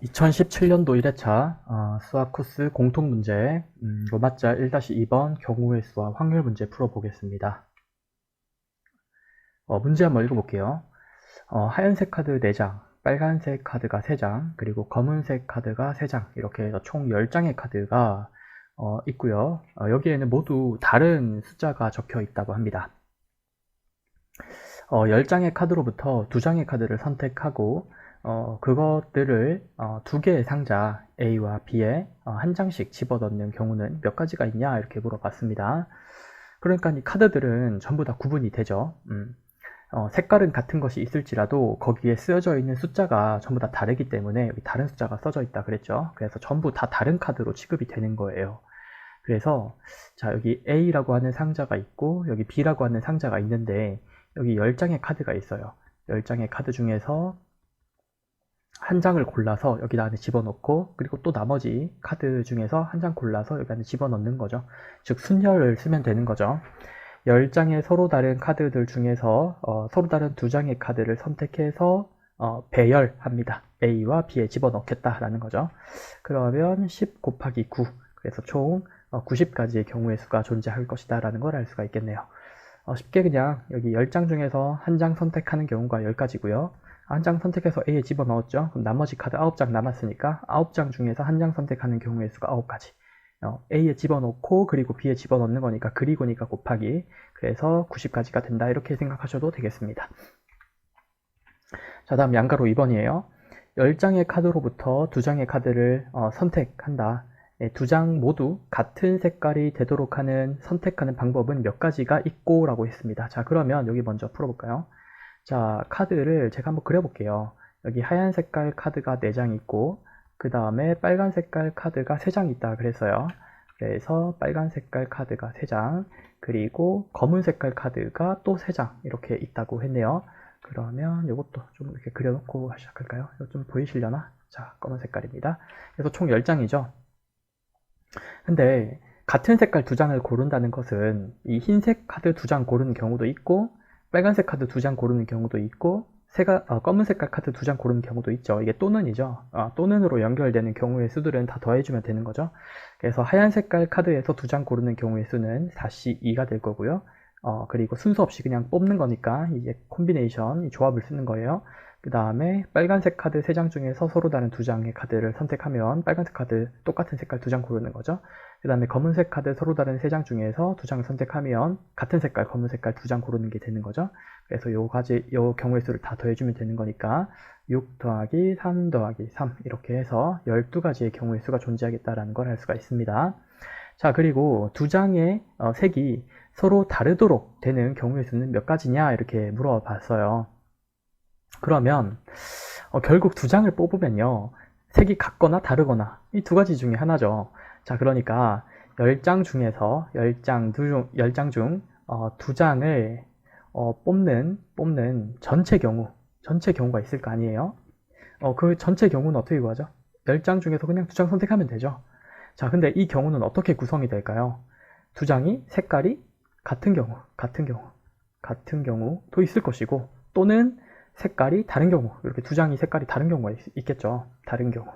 2017년도 1회차 수학 코스 공통문제 로마자 1-2번 경우의 수와 확률 문제 풀어보겠습니다. 문제 한번 읽어볼게요. 하얀색 카드 4장, 빨간색 카드가 3장, 그리고 검은색 카드가 3장 이렇게 해서 총 10장의 카드가 있고요. 여기에는 모두 다른 숫자가 적혀 있다고 합니다. 10장의 카드로부터 2장의 카드를 선택하고 그것들을 2개의 상자 A와 B에 한 장씩 집어넣는 경우는 몇 가지가 있냐 이렇게 물어봤습니다. 그러니까 이 카드들은 전부 다 구분이 되죠. 색깔은 같은 것이 있을지라도 거기에 쓰여져 있는 숫자가 전부 다 다르기 때문에 여기 다른 숫자가 써져 있다 그랬죠. 그래서 전부 다 다른 카드로 취급이 되는 거예요. 그래서 자, 여기 A라고 하는 상자가 있고 여기 B라고 하는 상자가 있는데 여기 10장의 카드가 있어요. 10장의 카드 중에서 한 장을 골라서 여기 안에 집어넣고 그리고 또 나머지 카드 중에서 한 장 골라서 여기 안에 집어넣는 거죠. 즉 순열을 쓰면 되는 거죠. 10장의 서로 다른 카드들 중에서 서로 다른 2장의 카드를 선택해서 배열합니다. A와 B에 집어넣겠다라는 거죠. 그러면 10 곱하기 9 그래서 총 90가지의 경우의 수가 존재할 것이다 라는 걸 알 수가 있겠네요. 쉽게 그냥 여기 10장 중에서 한 장 선택하는 경우가 10가지고요. 한 장 선택해서 A에 집어넣었죠. 그럼 나머지 카드 9장 남았으니까 9장 중에서 한 장 선택하는 경우의 수가 9가지. A에 집어넣고 그리고 B에 집어넣는 거니까 그리고니까 곱하기 그래서 90가지가 된다 이렇게 생각하셔도 되겠습니다. 자, 다음 양가로 2번이에요. 10장의 카드로부터 2장의 카드를 선택한다. 2장 모두 같은 색깔이 되도록 하는 선택하는 방법은 몇 가지가 있고 라고 했습니다. 자, 그러면 여기 먼저 풀어볼까요? 자, 카드를 제가 한번 그려볼게요. 여기 하얀 색깔 카드가 4장 있고 그 다음에 빨간 색깔 카드가 3장 있다 그랬어요. 그래서 빨간 색깔 카드가 3장 그리고 검은 색깔 카드가 또 3장 이렇게 있다고 했네요. 그러면 이것도 좀 이렇게 그려놓고 시작할까요? 이거 좀 보이시려나? 자, 검은 색깔입니다. 그래서 총 10장이죠. 근데 같은 색깔 2장을 고른다는 것은 이 흰색 카드 2장 고르는 경우도 있고 빨간색 카드 2장 고르는 경우도 있고 검은 색깔 카드 2장 고르는 경우도 있죠. 이게 또는이죠. 또는으로 연결되는 경우의 수들은 다 더해주면 되는 거죠. 그래서 하얀 색깔 카드에서 2장 고르는 경우의 수는 4C2가 될 거고요. 그리고 순서 없이 그냥 뽑는 거니까 이제 콤비네이션, 이 조합을 쓰는 거예요. 그 다음에 빨간색 카드 3장 중에서 서로 다른 2장의 카드를 선택하면 빨간색 카드 똑같은 색깔 2장 고르는 거죠. 그 다음에 검은색 카드 서로 다른 3장 중에서 2장을 선택하면 같은 색깔 검은 색깔 2장 고르는 게 되는 거죠. 그래서 요 경우의 수를 다 더해주면 되는 거니까 6 더하기 3 더하기 3 이렇게 해서 12가지의 경우의 수가 존재하겠다라는 걸 알 수가 있습니다. 자, 그리고 2장의 색이 서로 다르도록 되는 경우의 수는 몇 가지냐 이렇게 물어봤어요. 그러면 결국 2장을 뽑으면요 색이 같거나 다르거나 이 2가지 중에 하나죠. 자, 그러니까 10장 중에서 10장 중 2장을 뽑는 전체 경우가 있을 거 아니에요. 그 전체 경우는 어떻게 구하죠? 10장 중에서 그냥 2장 선택하면 되죠. 자, 근데 이 경우는 어떻게 구성이 될까요? 2장이 색깔이 같은 경우도 있을 것이고 또는 색깔이 다른 경우, 이렇게 2장이 색깔이 다른 경우가 있겠죠. 다른 경우.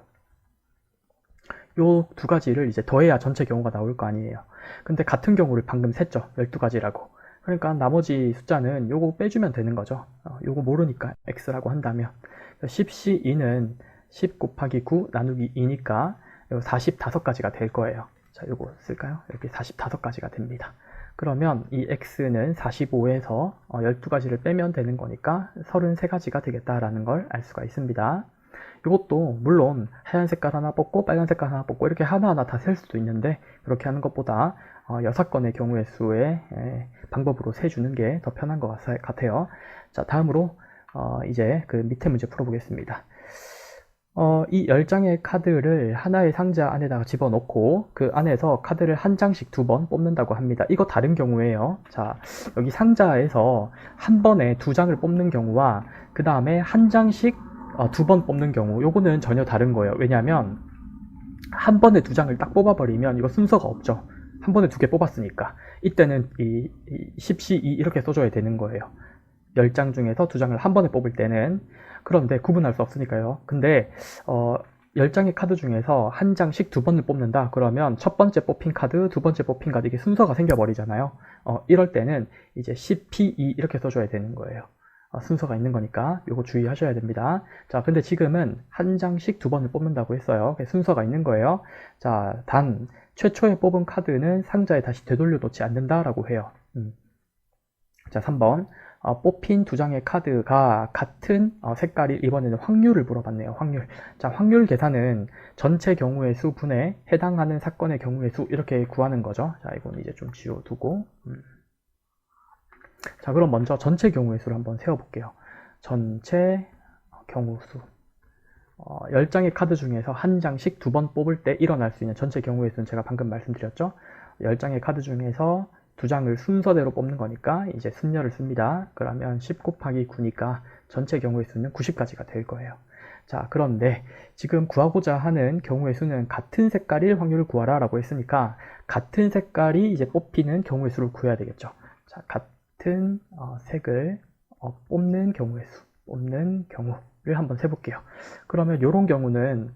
요 2가지를 이제 더해야 전체 경우가 나올 거 아니에요. 근데 같은 경우를 방금 셌죠. 12가지라고. 그러니까 나머지 숫자는 요거 빼주면 되는 거죠. 요거 모르니까 x라고 한다면 10C2는 10 곱하기 9 나누기 2니까 45가지가 될 거예요. 자, 요거 쓸까요? 이렇게 45가지가 됩니다. 그러면 이 x는 45에서 12가지를 빼면 되는 거니까 33가지가 되겠다라는 걸 알 수가 있습니다. 이것도 물론 하얀 색깔 하나 뽑고 빨간 색깔 하나 뽑고 이렇게 하나하나 다 셀 수도 있는데 그렇게 하는 것보다 6건의 경우의 수의 방법으로 세주는 게 더 편한 것 같아요. 자, 다음으로 이제 그 밑에 문제 풀어보겠습니다. 이 10장의 카드를 하나의 상자 안에다가 집어넣고 그 안에서 카드를 한 장씩 2번 뽑는다고 합니다. 이거 다른 경우예요. 자, 여기 상자에서 한 번에 2장을 뽑는 경우와 그 다음에 한 장씩 2번 뽑는 경우 요거는 전혀 다른 거예요. 왜냐하면 한 번에 2장을 딱 뽑아버리면 이거 순서가 없죠. 한 번에 2개 뽑았으니까 이때는 이 10C2 이렇게 써줘야 되는 거예요. 10장 중에서 2장을 한 번에 뽑을 때는. 그런데 구분할 수 없으니까요. 근데 10장의 카드 중에서 한 장씩 두 번을 뽑는다. 그러면 첫 번째 뽑힌 카드, 두 번째 뽑힌 카드, 이게 순서가 생겨버리잖아요. 이럴 때는 이제 CP2 이렇게 써줘야 되는 거예요. 순서가 있는 거니까 요거 주의하셔야 됩니다. 자, 근데 지금은 한 장씩 두 번을 뽑는다고 했어요. 순서가 있는 거예요. 자, 단 최초에 뽑은 카드는 상자에 다시 되돌려 놓지 않는다라고 해요. 자, 3번. 뽑힌 두 장의 카드가 같은 색깔이, 이번에는 확률을 물어봤네요. 확률. 자, 확률 계산은 전체 경우의 수 분에 해당하는 사건의 경우의 수, 이렇게 구하는 거죠. 자, 이건 이제 좀 지워두고. 자, 그럼 먼저 전체 경우의 수를 한번 세워볼게요. 전체 경우 수. 10장의 카드 중에서 한 장씩 두 번 뽑을 때 일어날 수 있는 전체 경우의 수는 제가 방금 말씀드렸죠. 10장의 카드 중에서 두 장을 순서대로 뽑는 거니까 이제 순열을 씁니다. 그러면 10 곱하기 9니까 전체 경우의 수는 90까지가 될 거예요. 자, 그런데 지금 구하고자 하는 경우의 수는 같은 색깔일 확률을 구하라 라고 했으니까 같은 색깔이 이제 뽑히는 경우의 수를 구해야 되겠죠. 자, 같은 색을 뽑는 경우의 수, 뽑는 경우를 한번 세볼게요. 그러면 이런 경우는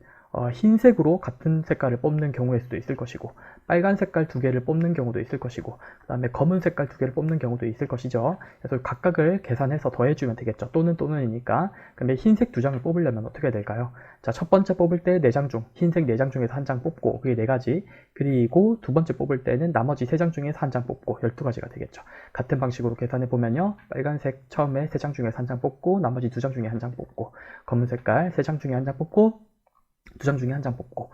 흰색으로 같은 색깔을 뽑는 경우일 수도 있을 것이고, 빨간 색깔 두 개를 뽑는 경우도 있을 것이고, 그 다음에 검은 색깔 두 개를 뽑는 경우도 있을 것이죠. 그래서 각각을 계산해서 더해주면 되겠죠. 또는이니까. 근데 흰색 두 장을 뽑으려면 어떻게 될까요? 자, 첫 번째 뽑을 때 4장 중, 흰색 4장 중에서 한 장 뽑고, 그게 4가지. 그리고 두 번째 뽑을 때는 나머지 3장 중에서 한 장 뽑고, 12가지가 되겠죠. 같은 방식으로 계산해보면요. 빨간색 처음에 3장 중에서 한 장 뽑고, 나머지 2장 중에 한 장 뽑고, 검은 색깔 3장 중에 한 장 뽑고, 2장 중에 한 장 뽑고,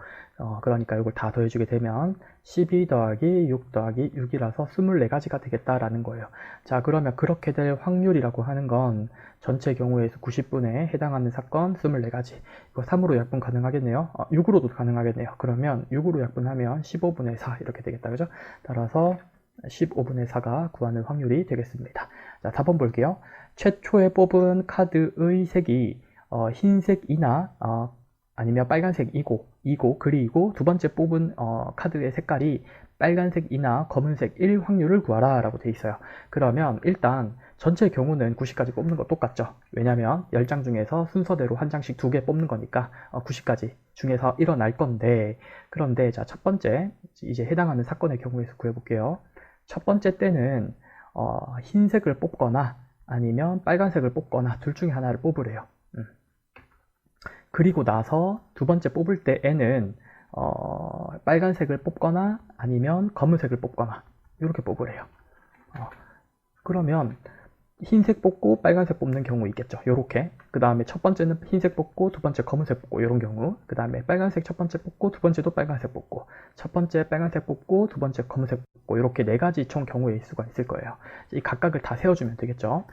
그러니까 이걸 다 더해주게 되면 12 더하기 6 더하기 6이라서 24가지가 되겠다라는 거예요. 자, 그러면 그렇게 될 확률이라고 하는 건 전체 경우의 수 90분에 해당하는 사건 24가지. 이거 3으로 약분 가능하겠네요. 6으로도 가능하겠네요. 그러면 6으로 약분하면 15분의 4 이렇게 되겠다. 그죠? 따라서 15분의 4가 구하는 확률이 되겠습니다. 자, 4번 볼게요. 최초에 뽑은 카드의 색이 흰색이나 아니면 빨간색이고 그리고 두 번째 뽑은 카드의 색깔이 빨간색이나 검은색 1 확률을 구하라 라고 돼 있어요. 그러면 일단 전체 경우는 90까지 뽑는 거 똑같죠. 왜냐면 10장 중에서 순서대로 한 장씩 2개 뽑는 거니까 90까지 중에서 일어날 건데, 그런데 자, 첫 번째 이제 해당하는 사건의 경우에서 구해볼게요. 첫 번째 때는 흰색을 뽑거나 아니면 빨간색을 뽑거나 둘 중에 하나를 뽑으래요. 그리고 나서 두 번째 뽑을 때에는 빨간색을 뽑거나 아니면 검은색을 뽑거나 이렇게 뽑으래요. 그러면 흰색 뽑고 빨간색 뽑는 경우 있겠죠. 요렇게. 그 다음에 첫 번째는 흰색 뽑고 두 번째 검은색 뽑고 이런 경우. 그 다음에 빨간색 첫 번째 뽑고 두 번째도 빨간색 뽑고, 첫 번째 빨간색 뽑고 두 번째 검은색 뽑고, 이렇게 4가지 총 경우의 수가 있을 거예요. 이 각각을 다 세워주면 되겠죠.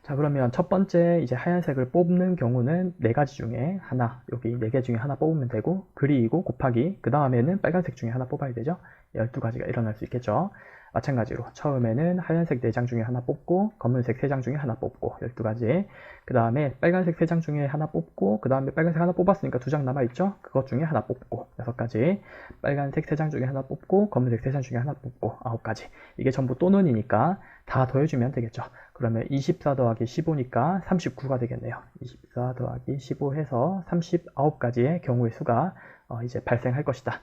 자, 그러면 첫 번째 이제 하얀색을 뽑는 경우는 4가지 중에 하나, 여기 4개 중에 하나 뽑으면 되고, 그리고 곱하기, 그 다음에는 빨간색 중에 하나 뽑아야 되죠. 12가지가 일어날 수 있겠죠. 마찬가지로 처음에는 하얀색 4장 중에 하나 뽑고, 검은색 3장 중에 하나 뽑고, 12가지. 그 다음에 빨간색 3장 중에 하나 뽑고, 그 다음에 빨간색 하나 뽑았으니까 2장 남아있죠. 그것 중에 하나 뽑고, 6가지. 빨간색 3장 중에 하나 뽑고, 검은색 3장 중에 하나 뽑고, 9가지. 이게 전부 또는이니까 다 더해주면 되겠죠. 그러면 24 더하기 15니까 39가 되겠네요. 24 더하기 15 해서 39가지의 경우의 수가 이제 발생할 것이다.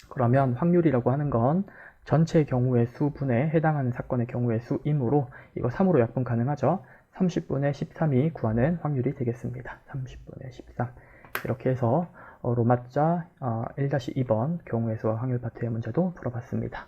그러면 확률이라고 하는 건 전체 경우의 수분에 해당하는 사건의 경우의 수이므로 이거 3으로 약분 가능하죠. 30분의 13이 구하는 확률이 되겠습니다. 30분의 13. 이렇게 해서 로마자 1-2번 경우의 수와 확률 파트의 문제도 풀어봤습니다.